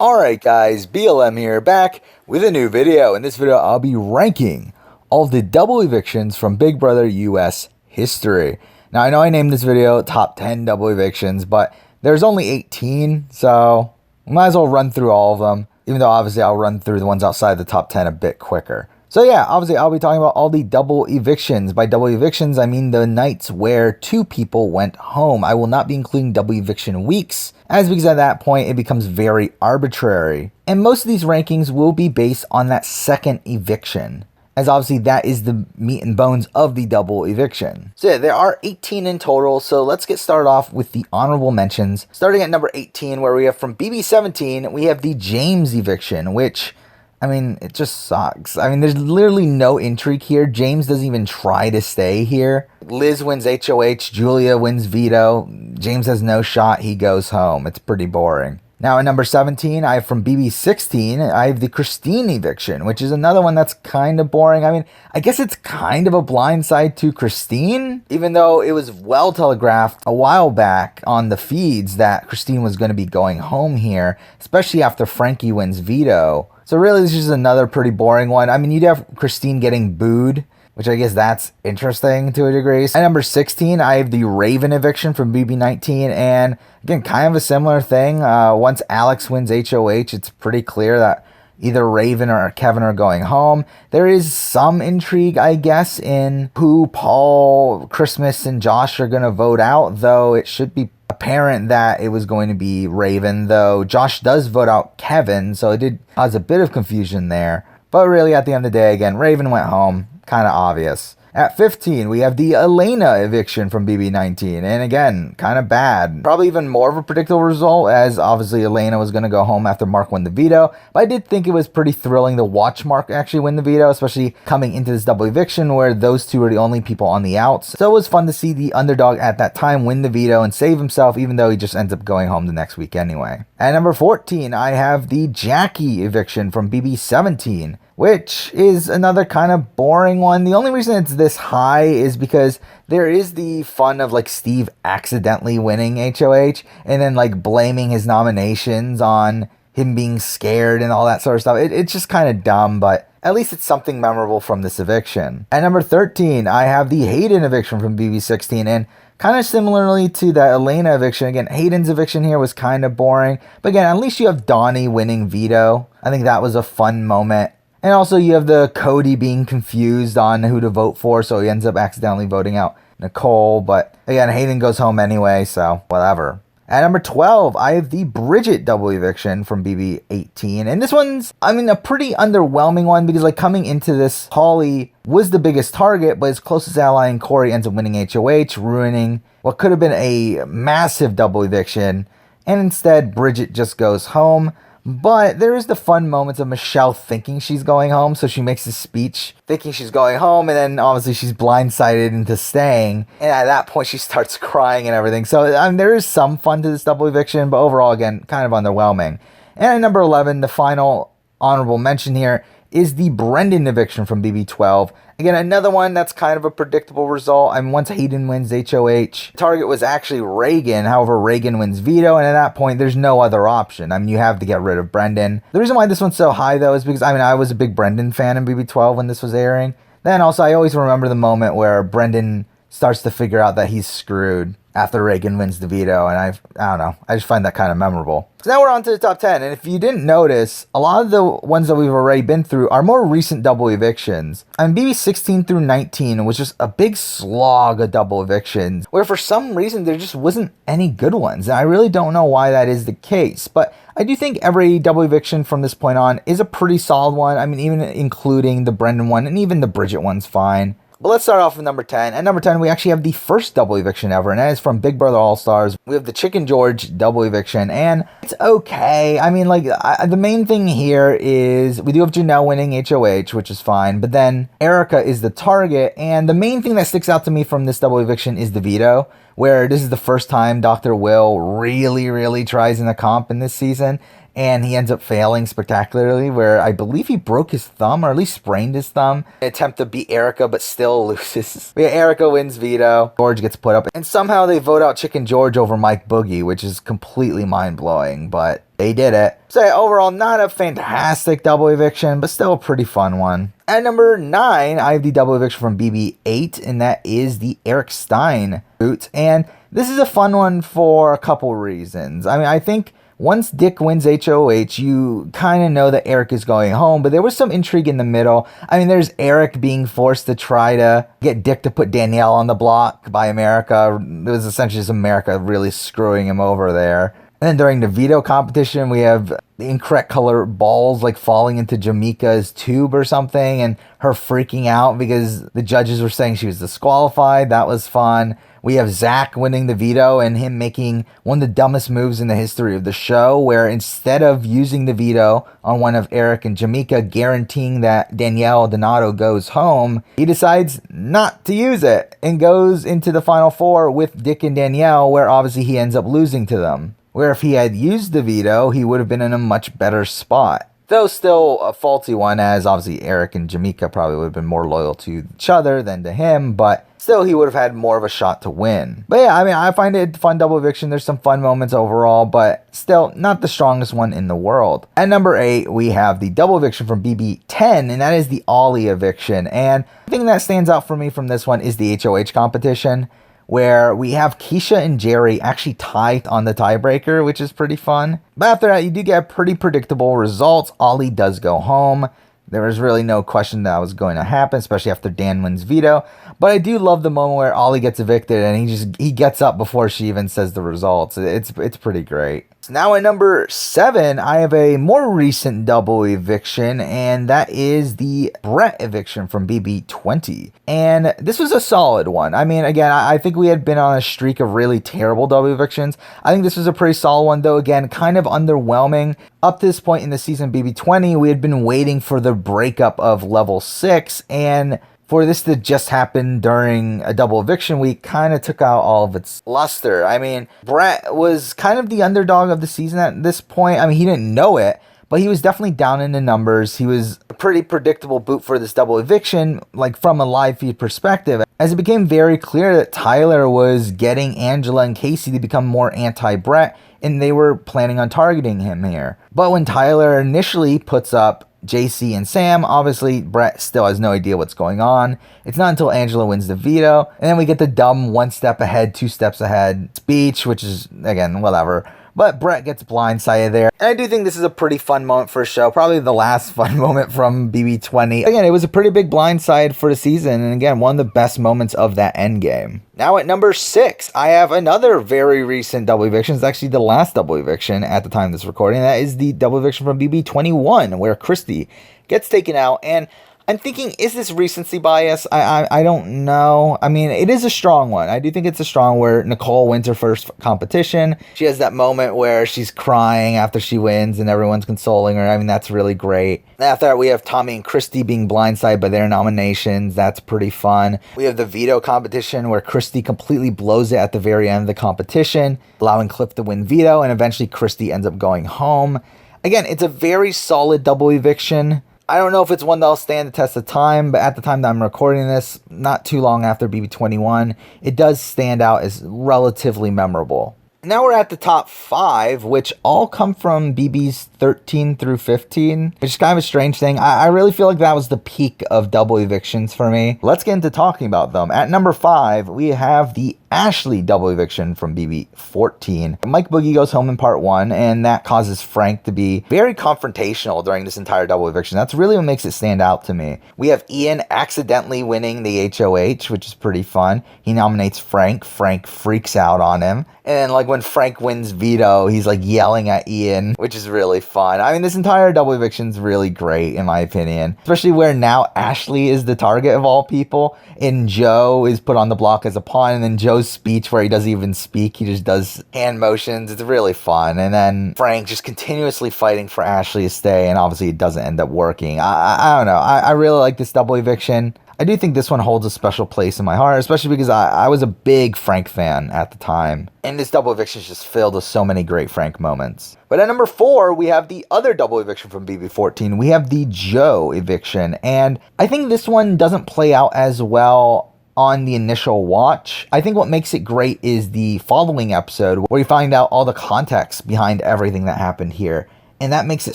Alright guys, BLM here, back with a new video. In this video, I'll be ranking all of the double evictions from Big Brother US history. Now, I know I named this video Top 10 Double Evictions, but there's only 18, so we might as well run through all of them, even though obviously I'll run through the ones outside the top 10 a bit quicker. So yeah, obviously I'll be talking about all the double evictions. By double evictions, I mean the nights where two people went home. I will not be including double eviction weeks, as because at that point it becomes very arbitrary. And most of these rankings will be based on that second eviction, as obviously that is the meat and bones of the double eviction. So yeah, there are 18 in total, so let's get started off with the honorable mentions. Starting at number 18, where we have from BB17, we have the James eviction, which, I mean, it just sucks. I mean, there's literally no intrigue here. James doesn't even try to stay here. Liz wins HOH, Julia wins veto. James has no shot, he goes home. It's pretty boring. Now at number 17, I have from BB16, I have the Christine eviction, which is another one that's kind of boring. I mean, I guess it's kind of a blindside to Christine, even though it was well telegraphed a while back on the feeds that Christine was going to be going home here, especially after Frankie wins veto. So really, this is another pretty boring one. I mean, you'd have Christine getting booed, which I guess that's interesting to a degree. At number 16, I have the Raven eviction from BB19, and again, kind of a similar thing. Once Alex wins HOH, it's pretty clear that either Raven or Kevin are going home. There is some intrigue, I guess, in who Paul, Christmas, and Josh are going to vote out, though it should be apparent that it was going to be Raven, though Josh does vote out Kevin, so it did cause a bit of confusion there. But really, at the end of the day, again, Raven went home. Kind of obvious. At 15, we have the Elena eviction from BB19, and again, kind of bad. Probably even more of a predictable result, as obviously Elena was going to go home after Mark won the veto, but I did think it was pretty thrilling to watch Mark actually win the veto, especially coming into this double eviction where those two were the only people on the outs. So it was fun to see the underdog at that time win the veto and save himself, even though he just ends up going home the next week anyway. At number 14, I have the Jackie eviction from BB17, which is another kind of boring one. The only reason it's this high is because there is the fun of like Steve accidentally winning HOH and then like blaming his nominations on him being scared and all that sort of stuff. It's just kind of dumb, but at least it's something memorable from this eviction. At number 13, I have the Hayden eviction from BB16, and kind of similarly to the Elena eviction, again, Hayden's eviction here was kind of boring, but again, at least you have Donnie winning veto. I think that was a fun moment. And also you have the Cody being confused on who to vote for, so he ends up accidentally voting out Nicole. But again, Hayden goes home anyway, so whatever. At number 12, I have the Bridgette double eviction from BB18. And this one's, I mean, a pretty underwhelming one because like coming into this, Ollie was the biggest target, but his closest ally in Corey ends up winning HOH, ruining what could have been a massive double eviction. And instead, Bridgette just goes home. But there is the fun moments of Michelle thinking she's going home, so she makes a speech thinking she's going home, and then obviously she's blindsided into staying, and at that point she starts crying and everything. So I mean, there is some fun to this double eviction, but overall, again, kind of underwhelming. And at number 11, the final honorable mention here is the Brendon eviction from BB12. Again, another one that's kind of a predictable result. I mean, once Hayden wins HOH, target was actually Reagan. However, Reagan wins veto, and at that point, there's no other option. I mean, you have to get rid of Brendon. The reason why this one's so high, though, is because, I mean, I was a big Brendon fan in BB12 when this was airing. Then also, I always remember the moment where Brendon starts to figure out that he's screwed after Reagan wins the veto, and I don't know, I just find that kind of memorable. So now we're on to the top 10, and if you didn't notice, a lot of the ones that we've already been through are more recent double evictions. And BB16 through 19 was just a big slog of double evictions, where for some reason there just wasn't any good ones, and I really don't know why that is the case, but I do think every double eviction from this point on is a pretty solid one. I mean, even including the Brendon one, and even the Bridgette one's fine. But let's start off with number 10. At number 10, we actually have the first double eviction ever, and that is from Big Brother All-Stars. We have the Chicken George double eviction, and it's okay. I mean, like, the main thing here is we do have Janelle winning HOH, which is fine, but then Erica is the target, and the main thing that sticks out to me from this double eviction is the veto, where this is the first time Dr. Will really tries in the comp in this season, and he ends up failing spectacularly, where I believe he broke his thumb, or at least sprained his thumb. Attempt to beat Erica, but still loses. Yeah, Erica wins veto. George gets put up, and somehow they vote out Chicken George over Mike Boogie, which is completely mind-blowing, but they did it. So yeah, overall, not a fantastic double eviction, but still a pretty fun one. At number 9, I have the double eviction from BB8, and that is the Eric Stein boot. And this is a fun one for a couple reasons. I mean, I think once Dick wins HOH, you kind of know that Eric is going home, but there was some intrigue in the middle. I mean, there's Eric being forced to try to get Dick to put Danielle on the block by America. It was essentially just America really screwing him over there. And then during the veto competition, we have the incorrect color balls like falling into Jamaica's tube or something, and her freaking out because the judges were saying she was disqualified. That was fun. We have Zach winning the veto and him making one of the dumbest moves in the history of the show, where instead of using the veto on one of Eric and Jamaica, guaranteeing that Danielle Donato goes home, he decides not to use it and goes into the final four with Dick and Danielle, where obviously he ends up losing to them. Where if he had used the veto, he would have been in a much better spot. Though still a faulty one, as obviously Eric and Jamaica probably would have been more loyal to each other than to him, but still he would have had more of a shot to win. But yeah, I mean, I find it a fun double eviction. There's some fun moments overall, but still not the strongest one in the world. At number 8, we have the double eviction from BB10, and that is the Ollie eviction. And the thing that stands out for me from this one is the HOH competition, where we have Keisha and Jerry actually tied on the tiebreaker, which is pretty fun. But after that, you do get pretty predictable results. Ollie does go home. There was really no question that was going to happen, especially after Dan wins veto. But I do love the moment where Ollie gets evicted and he gets up before she even says the results. It's pretty great. So now at number 7, I have a more recent double eviction, and that is the Brett eviction from BB20. And this was a solid one. I mean, again, I think we had been on a streak of really terrible double evictions. I think this was a pretty solid one, though, again, kind of underwhelming. Up to this point in the season BB20, we had been waiting for the breakup of level 6, and for this to just happen during a double eviction week kind of took out all of its luster. I mean, Brett was kind of the underdog of the season at this point. I mean, he didn't know it, but he was definitely down in the numbers. He was a pretty predictable boot for this double eviction, like from a live feed perspective, as it became very clear that Tyler was getting Angela and Casey to become more anti-Brett, and they were planning on targeting him here. But when Tyler initially puts up JC and Sam, obviously Brett still has no idea what's going on. It's not until Angela wins the veto, and then we get the dumb 1 step ahead, 2 steps ahead speech, which is, again, whatever. But Brett gets blindsided there. And I do think this is a pretty fun moment for a show. Probably the last fun moment from BB20. Again, it was a pretty big blindside for the season. And again, one of the best moments of that endgame. Now at number 6, I have another very recent double eviction. It's actually the last double eviction at the time of this recording. That is the double eviction from BB21, where Christie gets taken out. And I'm thinking, is this recency bias? I don't know. I mean, it is a strong one. I do think it's a strong where Nicole wins her first competition. She has that moment where she's crying after she wins and everyone's consoling her. I mean, that's really great. After that, we have Tommy and Christie being blindsided by their nominations. That's pretty fun. We have the veto competition where Christie completely blows it at the very end of the competition, allowing Cliff to win veto, and eventually Christie ends up going home. Again, it's a very solid double eviction. I don't know if it's one that'll stand the test of time, but at the time that I'm recording this, not too long after BB21, it does stand out as relatively memorable. Now we're at the top 5, which all come from BBs 13 through 15, which is kind of a strange thing. I really feel like that was the peak of double evictions for me. Let's get into talking about them. At number 5, we have the Ashley double eviction from BB14. Mike Boogie goes home in part 1, and that causes Frank to be very confrontational during this entire double eviction. That's really what makes it stand out to me. We have Ian accidentally winning the HOH, which is pretty fun. He nominates Frank. Frank freaks out on him. And like when Frank wins veto, he's like yelling at Ian, which is really fun. I mean, this entire double eviction is really great in my opinion, especially where now Ashley is the target of all people and Joe is put on the block as a pawn, and then Joe's speech where he doesn't even speak, he just does hand motions. It's really fun. And then Frank just continuously fighting for Ashley to stay, and obviously it doesn't end up working. I don't know. I really like this double eviction. I do think this one holds a special place in my heart, especially because I was a big Frank fan at the time. And this double eviction is just filled with so many great Frank moments. But at number 4, we have the other double eviction from BB14. We have the Joe eviction. And I think this one doesn't play out as well on the initial watch. I think what makes it great is the following episode where you find out all the context behind everything that happened here. And that makes it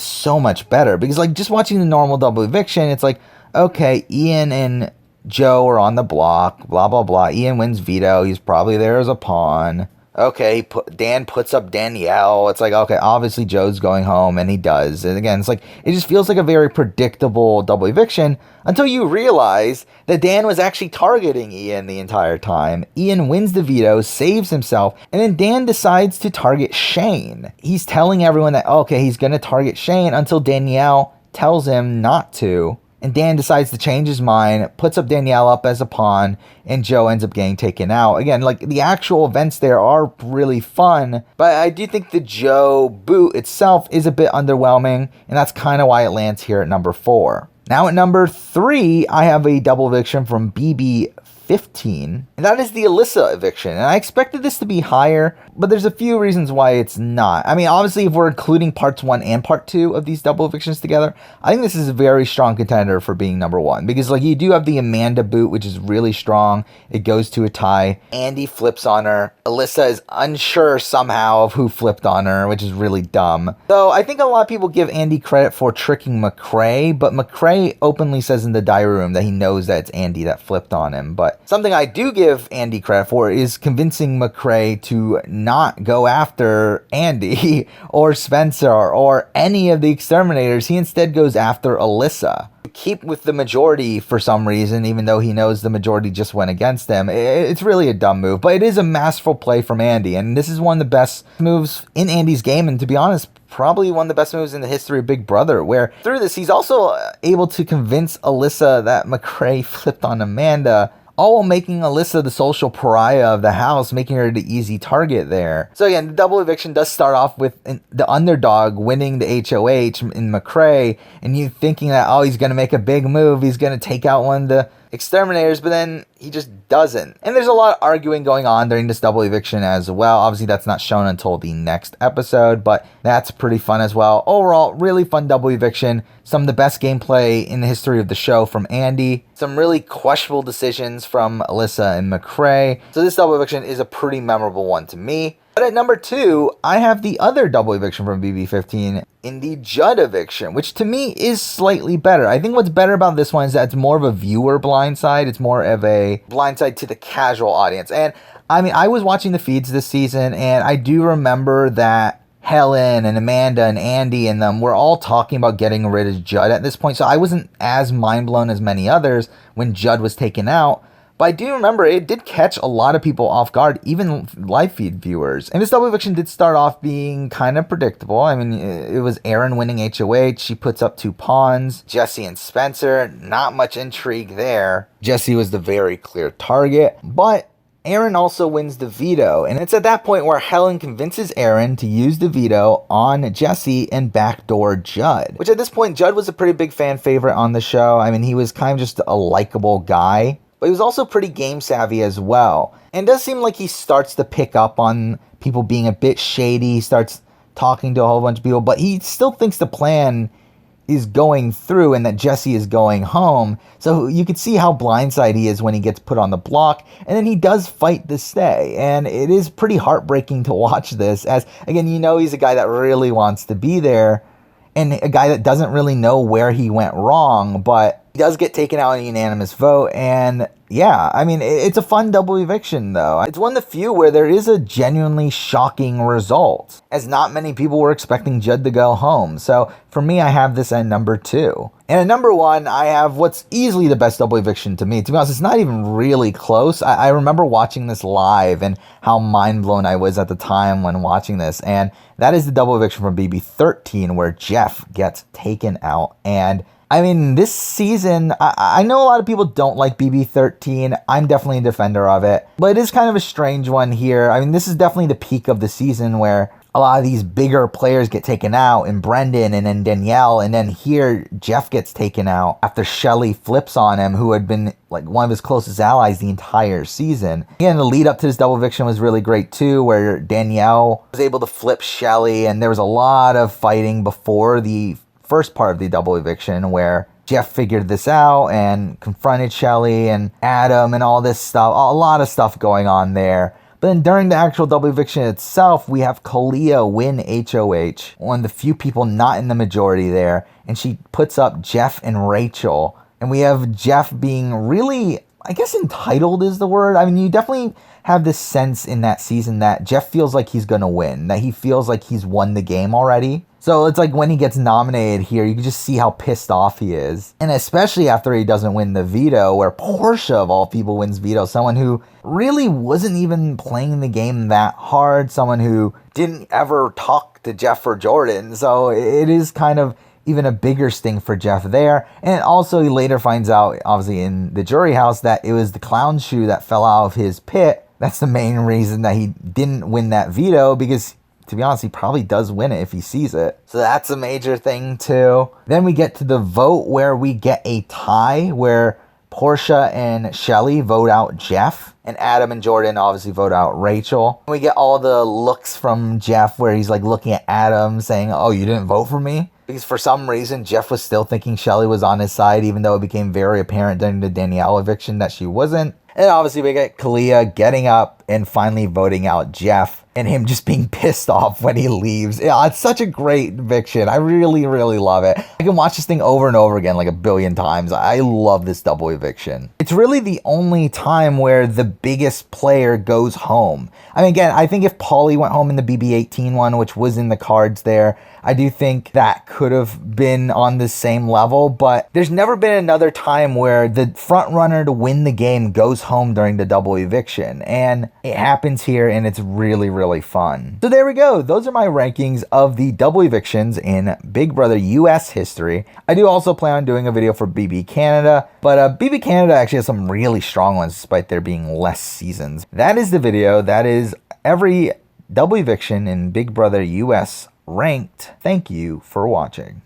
so much better because like just watching the normal double eviction, it's like, okay, Ian and Joe are on the block, blah, blah, blah. Ian wins veto. He's probably there as a pawn. Okay, Dan puts up Danielle. It's like, okay, obviously Joe's going home, and he does. And again, it's like, it just feels like a very predictable double eviction until you realize that Dan was actually targeting Ian the entire time. Ian wins the veto, saves himself, and then Dan decides to target Shane. He's telling everyone that, okay, he's going to target Shane until Danielle tells him not to. And Dan decides to change his mind, puts up Danielle up as a pawn, and Joe ends up getting taken out. Again, like the actual events there are really fun, but I do think the Joe boot itself is a bit underwhelming, and that's kind of why it lands here at number 4. Now at number 3, I have a double eviction from BB 15, and that is the Elissa eviction. And I expected this to be higher, but there's a few reasons why it's not. I mean, obviously, if we're including parts 1 and part 2 of these double evictions together, I think this is a very strong contender for being number 1, because like you do have the Amanda boot, which is really strong. It goes to a tie. Andy flips on her. Elissa is unsure somehow of who flipped on her, which is really dumb. Though I think a lot of people give Andy credit for tricking McCrae, but McCrae openly says in the diary room that he knows that it's Andy that flipped on him. But something I do give Andy credit for is convincing McCrae to not go after Andy or Spencer or any of the exterminators. He instead goes after Elissa. Keep with the majority for some reason, even though he knows the majority just went against him. It's really a dumb move, but it is a masterful play from Andy, and this is one of the best moves in Andy's game, and to be honest, probably one of the best moves in the history of Big Brother, where through this, he's also able to convince Elissa that McCrae flipped on Amanda, all while making Elissa the social pariah of the house, making her the easy target there. So again, the double eviction does start off with the underdog winning the HOH in McCrae, and you thinking that, oh, he's going to make a big move, he's going to take out one of the exterminators, but then he just doesn't. And there's a lot of arguing going on during this double eviction as well. Obviously, that's not shown until the next episode, but that's pretty fun as well. Overall, really fun double eviction. Some of the best gameplay in the history of the show from Andy. Some really questionable decisions from Elissa and McCrae. So this double eviction is a pretty memorable one to me. But at number 2, I have the other double eviction from BB15 in the Judd eviction, which to me is slightly better. I think what's better about this one is that it's more of a viewer blindside. It's more of a blindside to the casual audience. And I mean, I was watching the feeds this season, and I do remember that Helen and Amanda and Andy and them were all talking about getting rid of Judd at this point. So I wasn't as mind blown as many others when Judd was taken out. But I do remember it did catch a lot of people off guard, even live feed viewers. And this double eviction did start off being kind of predictable. I mean, it was Erin winning HOH. She puts up 2 pawns. Jesse and Spencer, not much intrigue there. Jesse was the very clear target. But Erin also wins the veto. And it's at that point where Helen convinces Erin to use the veto on Jesse and backdoor Judd. Which at this point, Judd was a pretty big fan favorite on the show. I mean, he was kind of just a likable guy. But he was also pretty game savvy as well. And it does seem like he starts to pick up on people being a bit shady. He starts talking to a whole bunch of people, but he still thinks the plan is going through and that Jesse is going home. So you could see how blindsided he is when he gets put on the block. And then he does fight to stay. And it is pretty heartbreaking to watch this, as, again, you know he's a guy that really wants to be there and a guy that doesn't really know where he went wrong, but he does get taken out in a unanimous vote. And yeah, I mean, it's a fun double eviction, though. It's one of the few where there is a genuinely shocking result, as not many people were expecting Judd to go home. So for me, I have this at number 2. And at number 1, I have what's easily the best double eviction to me. To be honest, it's not even really close. I remember watching this live and how mind blown I was at the time when watching this. And that is the double eviction from BB13, where Jeff gets taken out. And I mean, this season, I know a lot of people don't like BB13. I'm definitely a defender of it. But it is kind of a strange one here. I mean, this is definitely the peak of the season where a lot of these bigger players get taken out, and Brendon and then Danielle. And then here, Jeff gets taken out after Shelly flips on him, who had been like one of his closest allies the entire season. Again, the lead up to this double eviction was really great too, where Danielle was able to flip Shelly. And there was a lot of fighting before the first part of the double eviction where Jeff figured this out and confronted Shelly and Adam and all this stuff. A lot of stuff going on there. But then during the actual double eviction itself, we have Kalia win HOH, one of the few people not in the majority there, and she puts up Jeff and Rachel. And we have Jeff being really, I guess entitled is the word. I mean, you definitely have this sense in that season that Jeff feels like he's going to win, that he feels like he's won the game already. So it's like when he gets nominated here, you can just see how pissed off he is. And especially after he doesn't win the veto, where Portia, of all people, wins veto. Someone who really wasn't even playing the game that hard. Someone who didn't ever talk to Jeff or Jordan. So it is kind of even a bigger sting for Jeff there. And also he later finds out, obviously in the jury house, that it was the clown shoe that fell out of his pit. That's the main reason that he didn't win that veto, because to be honest, he probably does win it if he sees it. So that's a major thing too. Then we get to the vote where we get a tie where Portia and Shelly vote out Jeff, and Adam and Jordan obviously vote out Rachel. We get all the looks from Jeff where he's like looking at Adam saying, "Oh, you didn't vote for me?" Because for some reason, Jeff was still thinking Shelly was on his side, even though it became very apparent during the Danielle eviction that she wasn't. And obviously we get Kalia getting up and finally voting out Jeff, and him just being pissed off when he leaves. Yeah, it's such a great eviction. I really, really love it. I can watch this thing over and over again like a billion times. I love this double eviction. It's really the only time where the biggest player goes home. I mean, again, I think if Paulie went home in the BB18 one, which was in the cards there, I do think that could have been on the same level, but there's never been another time where the front runner to win the game goes home during the double eviction, and it happens here, and it's really, really fun. So there we go. Those are my rankings of the double evictions in Big Brother US history. I do also plan on doing a video for BB Canada, but BB Canada actually has some really strong ones despite there being less seasons. That is the video. That is every double eviction in Big Brother US ranked. Thank you for watching.